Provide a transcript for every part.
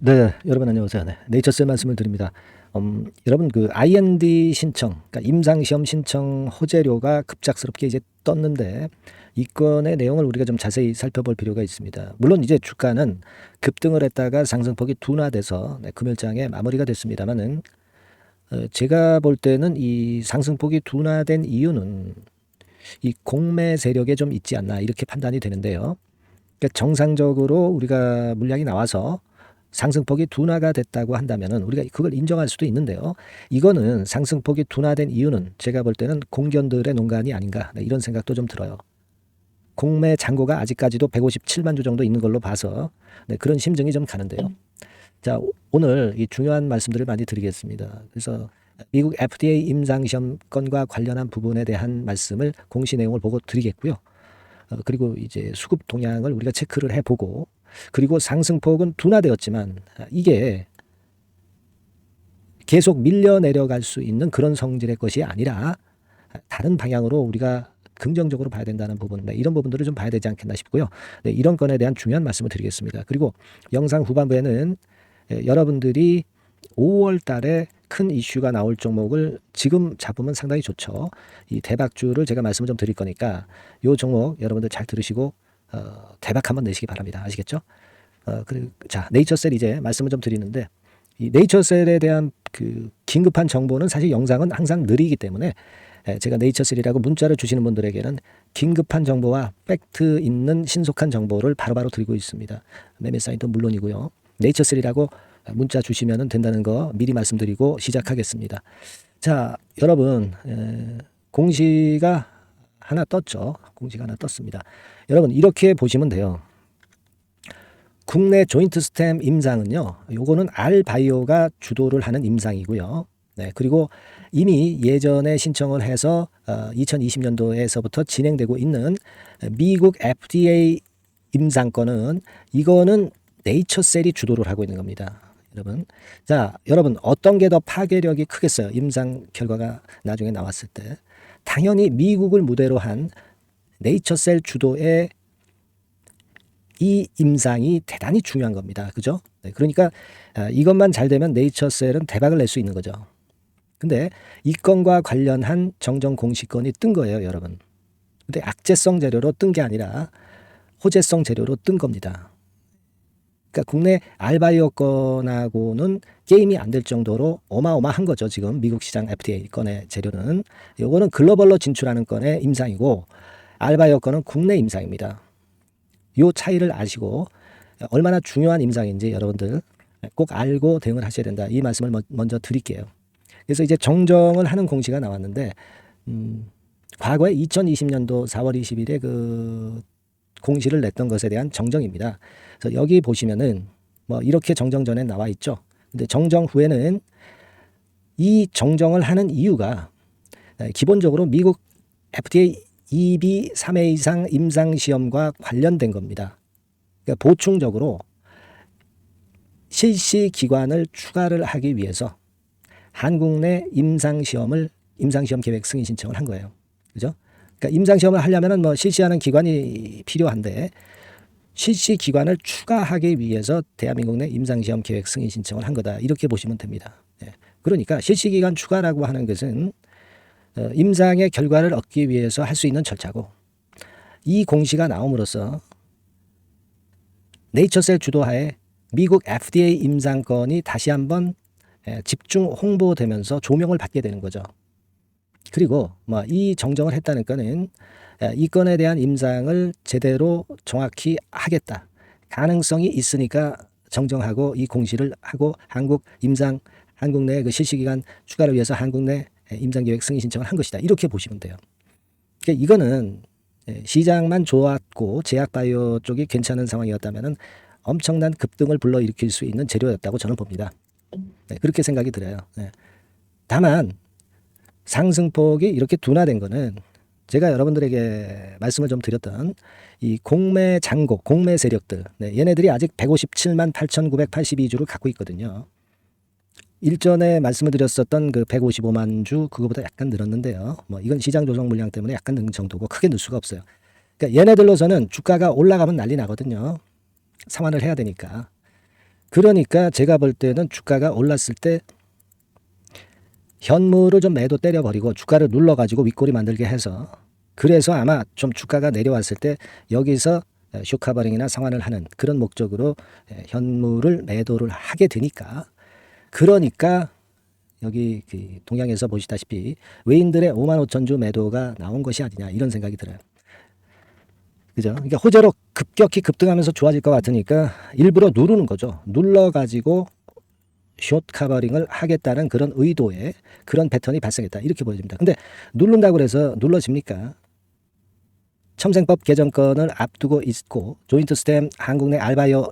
네, 여러분 안녕하세요. 네, 네이처셀 말씀을 드립니다. 여러분 그 IND 신청, 그러니까 임상시험 신청 호재료가 급작스럽게 이제 떴는데 이 건의 내용을 우리가 좀 자세히 살펴볼 필요가 있습니다. 물론 이제 주가는 급등을 했다가 상승폭이 둔화돼서 금요일장에 마무리가 됐습니다만은 제가 볼 때는 이 상승폭이 둔화된 이유는 이 공매 세력에 좀 있지 않나 이렇게 판단이 되는데요. 그러니까 정상적으로 우리가 물량이 나와서 상승폭이 둔화가 됐다고 한다면은 우리가 그걸 인정할 수도 있는데요. 이거는 상승폭이 둔화된 이유는 제가 볼 때는 공견들의 농간이 아닌가 이런 생각도 좀 들어요. 공매 잔고가 아직까지도 157만 주 정도 있는 걸로 봐서 그런 심증이 좀 가는데요. 자, 오늘 이 중요한 말씀들을 많이 드리겠습니다. 그래서 미국 FDA 임상시험 건과 관련한 부분에 대한 말씀을 공시 내용을 보고 드리겠고요. 그리고 이제 수급 동향을 우리가 체크를 해보고 그리고 상승폭은 둔화되었지만 이게 계속 밀려 내려갈 수 있는 그런 성질의 것이 아니라 다른 방향으로 우리가 긍정적으로 봐야 된다는 부분, 이런 부분들을 좀 봐야 되지 않겠나 싶고요. 이런 건에 대한 중요한 말씀을 드리겠습니다. 그리고 영상 후반부에는 여러분들이 5월 달에 큰 이슈가 나올 종목을 지금 잡으면 상당히 좋죠. 이 대박주를 제가 말씀을 좀 드릴 거니까 이 종목 여러분들 잘 들으시고 대박 한번 내시기 바랍니다. 아시겠죠? 그리고 자, 네이처셀 이제 말씀을 좀 드리는데 이 네이처셀에 대한 그 긴급한 정보는 사실 영상은 항상 느리기 때문에 제가 네이처셀이라고 문자를 주시는 분들에게는 긴급한 정보와 팩트 있는 신속한 정보를 바로바로 드리고 있습니다. 매매 사이트 물론이고요. 네이처셀이라고 문자 주시면 된다는 거 미리 말씀드리고 시작하겠습니다. 자, 여러분 공시가 하나 떴죠. 공시가 하나 떴습니다. 여러분 이렇게 보시면 돼요. 국내 조인트 스템 임상은요. 요거는 알바이오가 주도를 하는 임상이고요. 네, 그리고 이미 예전에 신청을 해서 2020년도에서부터 진행되고 있는 미국 FDA 임상권은 이거는 네이처셀이 주도를 하고 있는 겁니다. 여러분. 자, 여러분 어떤 게 더 파괴력이 크겠어요? 임상 결과가 나중에 나왔을 때. 당연히 미국을 무대로 한 네이처셀 주도의 이 임상이 대단히 중요한 겁니다. 그죠? 네, 그러니까 이것만 잘 되면 네이처셀은 대박을 낼 수 있는 거죠. 근데 이 건과 관련한 정정 공시건이 뜬 거예요, 여러분. 근데 악재성 재료로 뜬 게 아니라 호재성 재료로 뜬 겁니다. 그러니까 국내 알바이오 건하고는 게임이 안 될 정도로 어마어마한 거죠. 지금 미국 시장 FDA 건의 재료는. 요거는 글로벌로 진출하는 건의 임상이고 알바이오 건은 국내 임상입니다. 요 차이를 아시고 얼마나 중요한 임상인지 여러분들 꼭 알고 대응을 하셔야 된다. 이 말씀을 먼저 드릴게요. 그래서 이제 정정을 하는 공시가 나왔는데 과거에 2020년도 4월 20일에 그 공시를 냈던 것에 대한 정정입니다. 그래서 여기 보시면은 뭐 이렇게 정정 전에 나와 있죠. 근데 정정 후에는 이 정정을 하는 이유가 기본적으로 미국 FDA 2B 3회 이상 임상시험과 관련된 겁니다. 그러니까 보충적으로 실시 기관을 추가를 하기 위해서 한국 내 임상시험 계획 승인 신청을 한 거예요. 그죠? 그러니까 임상시험을 하려면은 뭐 실시하는 기관이 필요한데 실시 기관을 추가하기 위해서 대한민국 내 임상시험 계획 승인 신청을 한 거다. 이렇게 보시면 됩니다. 그러니까 실시 기관 추가라고 하는 것은 임상의 결과를 얻기 위해서 할 수 있는 절차고 이 공시가 나옴으로써 네이처셀 주도하에 미국 FDA 임상권이 다시 한번 집중 홍보되면서 조명을 받게 되는 거죠. 그리고 뭐 이 정정을 했다는 거는 이 건에 대한 임상을 제대로 정확히 하겠다. 가능성이 있으니까 정정하고 이 공시를 하고 한국 내 그 실시기간 추가를 위해서 한국 내 임상계획 승인 신청을 한 것이다. 이렇게 보시면 돼요. 그러니까 이거는 시장만 좋았고 제약바이오 쪽이 괜찮은 상황이었다면 엄청난 급등을 불러일으킬 수 있는 재료였다고 저는 봅니다. 그렇게 생각이 들어요. 다만 상승폭이 이렇게 둔화된 거는 제가 여러분들에게 말씀을 좀 드렸던 이 공매 장국, 공매 세력들, 얘네들이 아직 157만 8,982주를 갖고 있거든요. 일전에 말씀을 드렸었던 그 155만 주 그거보다 약간 늘었는데요. 뭐 이건 시장 조정 물량 때문에 약간 는 정도고 크게 늘 수가 없어요. 그러니까 얘네들로서는 주가가 올라가면 난리 나거든요. 상환을 해야 되니까. 그러니까 제가 볼 때는 주가가 올랐을 때 현물을 좀 매도 때려버리고 주가를 눌러가지고 윗꼬리 만들게 해서, 그래서 아마 좀 주가가 내려왔을 때 여기서 쇼커버링이나 상환을 하는 그런 목적으로 현물을 매도를 하게 되니까, 그러니까 여기 그 동향에서 보시다시피 외인들의 5만 5천 주 매도가 나온 것이 아니냐 이런 생각이 들어요. 그죠? 그러니까 호재로 급격히 급등하면서 좋아질 것 같으니까 일부러 누르는 거죠. 눌러가지고 숏 커버링을 하겠다는 그런 의도의 그런 패턴이 발생했다 이렇게 보여집니다. 근데 누른다고 해서 눌러집니까? 첨생법 개정권을 앞두고 있고 조인트 스템 한국 내 알바이오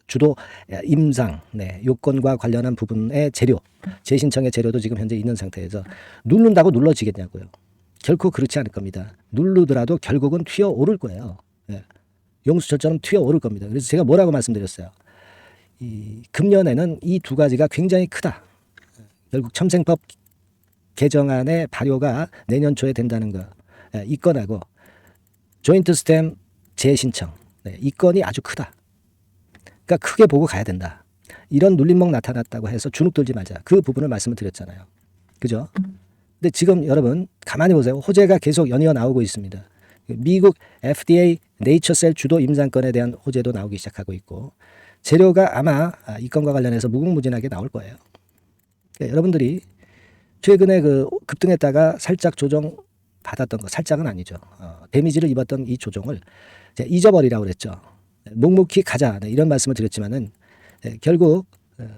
주도 임상 요건과 관련한 부분의 재료, 재신청의 재료도 지금 현재 있는 상태에서 누른다고 눌러지겠냐고요. 결코 그렇지 않을 겁니다. 누르더라도 결국은 튀어오를 거예요. 용수철처럼 튀어오를 겁니다. 그래서 제가 뭐라고 말씀드렸어요. 이 금년에는 이 두 가지가 굉장히 크다. 결국 첨생법 개정안의 발효가 내년 초에 된다는 거, 이 건하고 조인트 스템 재신청, 이 건이 아주 크다. 그러니까 크게 보고 가야 된다. 이런 눌림목 나타났다고 해서 주눅 들지 말자. 그 부분을 말씀을 드렸잖아요. 그죠? 근데 지금 여러분 가만히 보세요. 호재가 계속 연이어 나오고 있습니다. 미국 FDA 네이처셀 주도 임상건에 대한 호재도 나오기 시작하고 있고, 재료가 아마 이 건과 관련해서 무궁무진하게 나올 거예요. 그러니까 여러분들이 최근에 그 급등했다가 살짝 조정 받았던 거, 살짝은 아니죠. 데미지를 입었던 이 조정을 잊어버리라고 그랬죠. 묵묵히 가자 이런 말씀을 드렸지만은 결국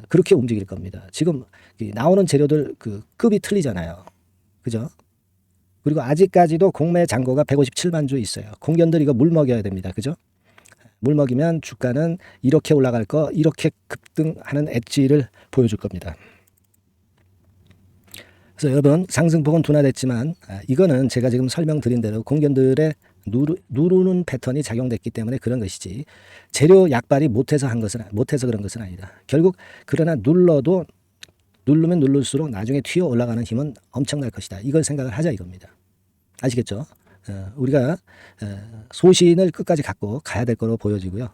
그렇게 움직일 겁니다. 지금 나오는 재료들 그 급이 틀리잖아요. 그죠? 그리고 아직까지도 공매 잔고가 157만 주 있어요. 공견들 이거 물 먹여야 됩니다. 그죠? 물 먹이면 주가는 이렇게 올라갈 거, 이렇게 급등하는 엣지를 보여줄 겁니다. 그래서 여러분 상승폭은 둔화됐지만 이거는 제가 지금 설명드린 대로 공견들의 누르는 패턴이 작용됐기 때문에 그런 것이지, 재료 약발이 못해서 그런 것은 아니다. 결국 그러나 누르면 누를수록 나중에 튀어 올라가는 힘은 엄청날 것이다. 이걸 생각을 하자 이겁니다. 아시겠죠? 우리가 소신을 끝까지 갖고 가야 될 거로 보여지고요.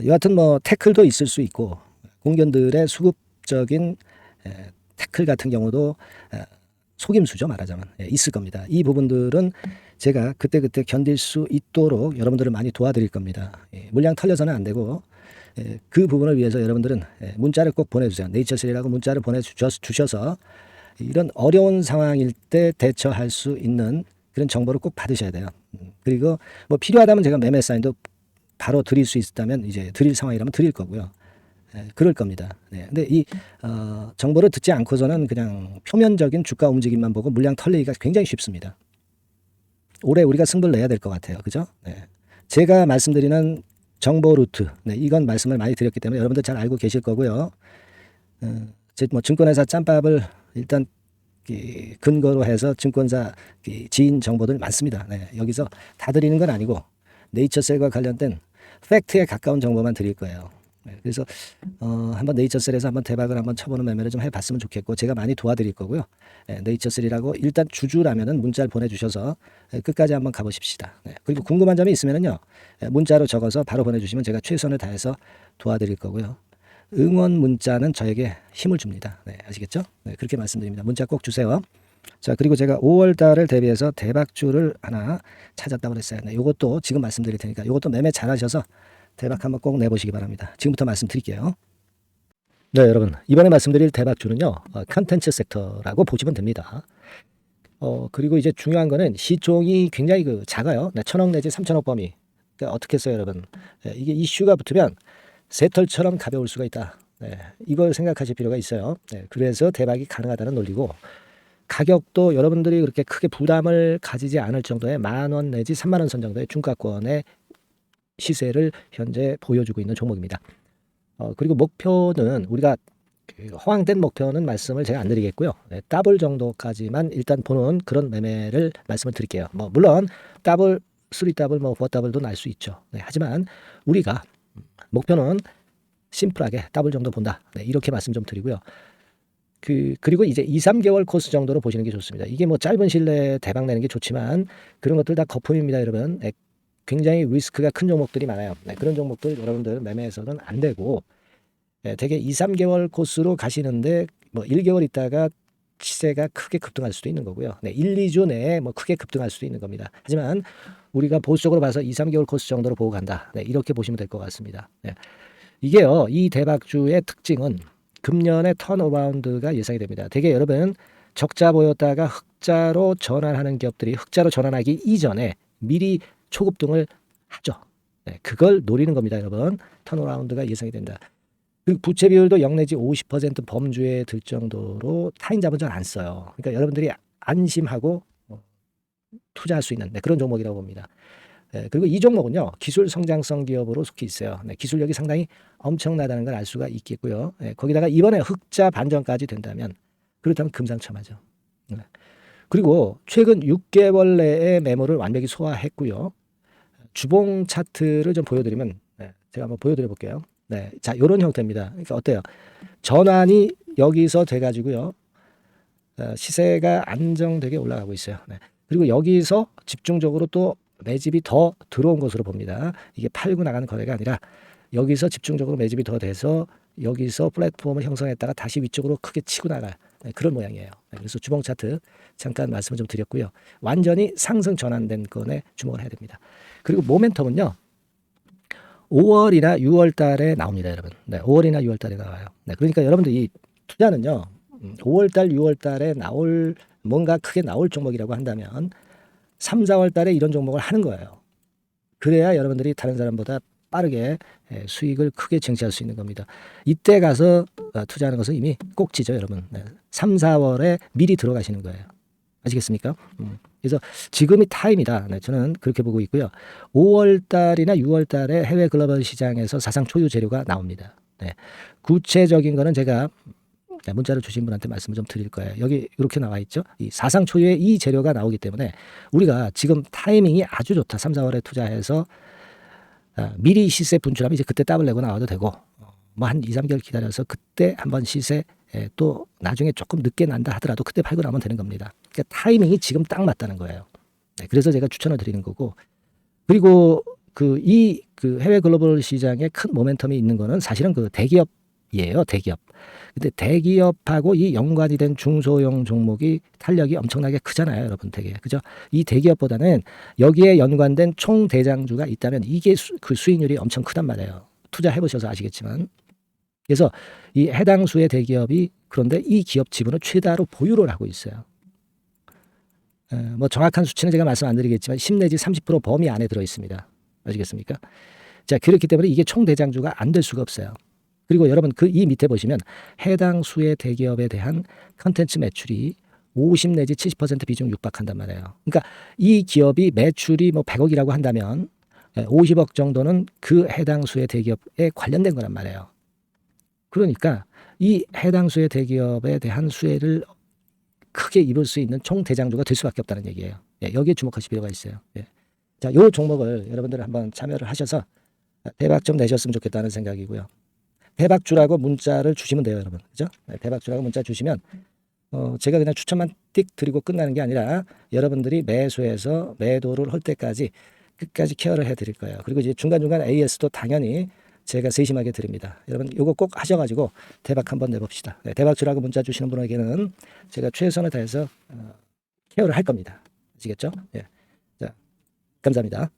여하튼 뭐 태클도 있을 수 있고 공견들의 수급적인 태클 같은 경우도 속임수죠, 말하자면. 있을 겁니다. 이 부분들은 제가 그때그때 견딜 수 있도록 여러분들을 많이 도와드릴 겁니다. 물량 털려서는 안 되고, 그 부분을 위해서 여러분들은 문자를 꼭 보내주세요. 네이처셀이라고 문자를 보내주셔서 이런 어려운 상황일 때 대처할 수 있는 그런 정보를 꼭 받으셔야 돼요. 그리고 뭐 필요하다면 제가 매매 사인도 바로 드릴 수 있다면 이제 드릴 상황이라면 드릴 거고요. 그럴 겁니다. 근데 이 정보를 듣지 않고서는 그냥 표면적인 주가 움직임만 보고 물량 털리기가 굉장히 쉽습니다. 올해 우리가 승부를 내야 될 것 같아요. 그죠? 제가 말씀드리는 정보 루트, 이건 말씀을 많이 드렸기 때문에 여러분들 잘 알고 계실 거고요. 뭐 증권회사 짬밥을 일단 근거로 해서 증권사 지인 정보들 많습니다. 여기서 다 드리는 건 아니고 네이처셀과 관련된 팩트에 가까운 정보만 드릴 거예요. 그래서 한번 네이처셀에서 한번 대박을 한번 쳐보는 매매를 좀 해봤으면 좋겠고, 제가 많이 도와드릴 거고요. 네이처셀이라고 일단 주주라면은 문자를 보내주셔서 끝까지 한번 가보십시다. 그리고 궁금한 점이 있으면은요, 문자로 적어서 바로 보내주시면 제가 최선을 다해서 도와드릴 거고요. 응원 문자는 저에게 힘을 줍니다. 아시겠죠? 그렇게 말씀드립니다. 문자 꼭 주세요. 자, 그리고 제가 5월 달을 대비해서 대박주를 하나 찾았다고 그랬어요. 이것도 지금 말씀드릴 테니까 이것도 매매 잘하셔서 대박 한번 꼭 내보시기 바랍니다. 지금부터 말씀드릴게요. 네, 여러분. 이번에 말씀드릴 대박주는요, 컨텐츠 섹터라고 보시면 됩니다. 그리고 이제 중요한 거는 시총이 굉장히 작아요. 1,000억 내지 3,000억 범위. 그러니까 어떻게 했어요, 여러분? 이게 이슈가 붙으면 새털처럼 가벼울 수가 있다. 이걸 생각하실 필요가 있어요. 그래서 대박이 가능하다는 논리고, 가격도 여러분들이 그렇게 크게 부담을 가지지 않을 정도의 10,000원 내지 30,000원 선 정도의 중가권의 시세를 현재 보여주고 있는 종목입니다. 그리고 목표는 우리가 허황된 목표는 말씀을 제가 안 드리겠고요. 더블 정도까지만 일단 보는 그런 매매를 말씀을 드릴게요. 뭐 물론 더블, 3더블, 뭐 4더블도 날 수 있죠. 하지만 우리가 목표는 심플하게 더블 정도 본다. 이렇게 말씀 좀 드리고요. 그리고 이제 2, 3개월 코스 정도로 보시는 게 좋습니다. 이게 뭐 짧은 시일 내에 대박 내는 게 좋지만 그런 것들 다 거품입니다, 여러분. 굉장히 리스크가 큰 종목들이 많아요. 그런 종목들 여러분들 매매해서는 안 되고, 대개 2, 3개월 코스로 가시는데 뭐 1개월 있다가 시세가 크게 급등할 수도 있는 거고요. 1, 2주 내에 뭐 크게 급등할 수도 있는 겁니다. 하지만 우리가 보수적으로 봐서 2, 3개월 코스 정도로 보고 간다. 이렇게 보시면 될 것 같습니다. 이게요, 이 대박주의 특징은 금년에 턴어라운드가 예상이 됩니다. 대개 여러분 적자 보였다가 흑자로 전환하는 기업들이 흑자로 전환하기 이전에 미리 초급등을 하죠. 그걸 노리는 겁니다, 여러분. 턴어라운드가 예상이 된다. 그리고 부채 비율도 0 내지 50% 범주에 들 정도로 타인 자본 잘 안 써요. 그러니까 여러분들이 안심하고 투자할 수 있는 그런 종목이라고 봅니다. 그리고 이 종목은요, 기술 성장성 기업으로 속해 있어요. 기술력이 상당히 엄청나다는 걸 알 수가 있겠고요. 거기다가 이번에 흑자 반전까지 된다면 그렇다면 금상첨화죠. 그리고 최근 6개월 내에 매물을 완벽히 소화했고요. 주봉 차트를 좀 보여드리면 제가 한번 보여드려 볼게요. 자, 이런 형태입니다. 그러니까 어때요? 전환이 여기서 돼가지고요, 시세가 안정되게 올라가고 있어요. 그리고 여기서 집중적으로 또 매집이 더 들어온 것으로 봅니다. 이게 팔고 나가는 거래가 아니라 여기서 집중적으로 매집이 더 돼서 여기서 플랫폼을 형성했다가 다시 위쪽으로 크게 치고 나갈 그런 모양이에요. 그래서 주봉 차트 잠깐 말씀을 좀 드렸고요. 완전히 상승 전환된 건에 주목을 해야 됩니다. 그리고 모멘텀은요, 5월이나 6월 달에 나옵니다, 여러분. 5월이나 6월 달에 나와요. 그러니까 여러분들 이 투자는요, 5월 달, 6월 달에 나올 뭔가 크게 나올 종목이라고 한다면 3, 4월 달에 이런 종목을 하는 거예요. 그래야 여러분들이 다른 사람보다 빠르게 수익을 크게 쟁취할 수 있는 겁니다. 이때 가서 투자하는 것은 이미 꼭지죠, 여러분. 3, 4월에 미리 들어가시는 거예요. 아시겠습니까? 그래서 지금이 타임이다. 저는 그렇게 보고 있고요. 5월 달이나 6월 달에 해외 글로벌 시장에서 사상 초유 재료가 나옵니다. 구체적인 거는 제가 문자를 주신 분한테 말씀을 좀 드릴 거예요. 여기 이렇게 나와 있죠. 이 사상 초유의 이 재료가 나오기 때문에 우리가 지금 타이밍이 아주 좋다. 3, 4월에 투자해서 미리 시세 분출하면 이제 그때 더블 내고 나와도 되고, 뭐 한 2, 3개월 기다려서 그때 한번 시세 또 나중에 조금 늦게 난다 하더라도 그때 팔고 나면 되는 겁니다. 그러니까 타이밍이 지금 딱 맞다는 거예요. 그래서 제가 추천을 드리는 거고, 그리고 그 해외 글로벌 시장에 큰 모멘텀이 있는 거는 사실은 그 대기업이에요. 대기업. 근데 대기업하고 이 연관이 된 중소형 종목이 탄력이 엄청나게 크잖아요, 여러분. 되게 그죠? 이 대기업보다는 여기에 연관된 총 대장주가 있다면 이게 그 수익률이 엄청 크단 말이에요. 투자해 보셔서 아시겠지만. 그래서 이 해당 수의 대기업이 그런데 이 기업 지분을 최다로 보유를 하고 있어요. 뭐 정확한 수치는 제가 말씀 안 드리겠지만 10 내지 30% 범위 안에 들어 있습니다. 아시겠습니까? 자, 그렇기 때문에 이게 총 대장주가 안 될 수가 없어요. 그리고 여러분 이 밑에 보시면 해당 수의 대기업에 대한 컨텐츠 매출이 50 내지 70% 비중 육박한단 말이에요. 그러니까 이 기업이 매출이 뭐 100억이라고 한다면 50억 정도는 그 해당 수의 대기업에 관련된 거란 말이에요. 그러니까 이 해당 수의 대기업에 대한 수혜를 크게 입을 수 있는 총 대장주가 될 수밖에 없다는 얘기예요. 여기에 주목하실 필요가 있어요. 자, 이 종목을 여러분들 한번 참여를 하셔서 대박 좀 내셨으면 좋겠다는 생각이고요. 대박주라고 문자를 주시면 돼요, 여러분. 그죠? 대박주라고 문자 주시면 제가 그냥 추천만 띡 드리고 끝나는 게 아니라 여러분들이 매수해서 매도를 할 때까지 끝까지 케어를 해드릴 거예요. 그리고 이제 중간중간 AS도 당연히 제가 세심하게 드립니다. 여러분 이거 꼭 하셔가지고 대박 한번 내봅시다. 대박주라고 문자 주시는 분에게는 제가 최선을 다해서 케어를 할 겁니다. 아시겠죠? 자, 감사합니다.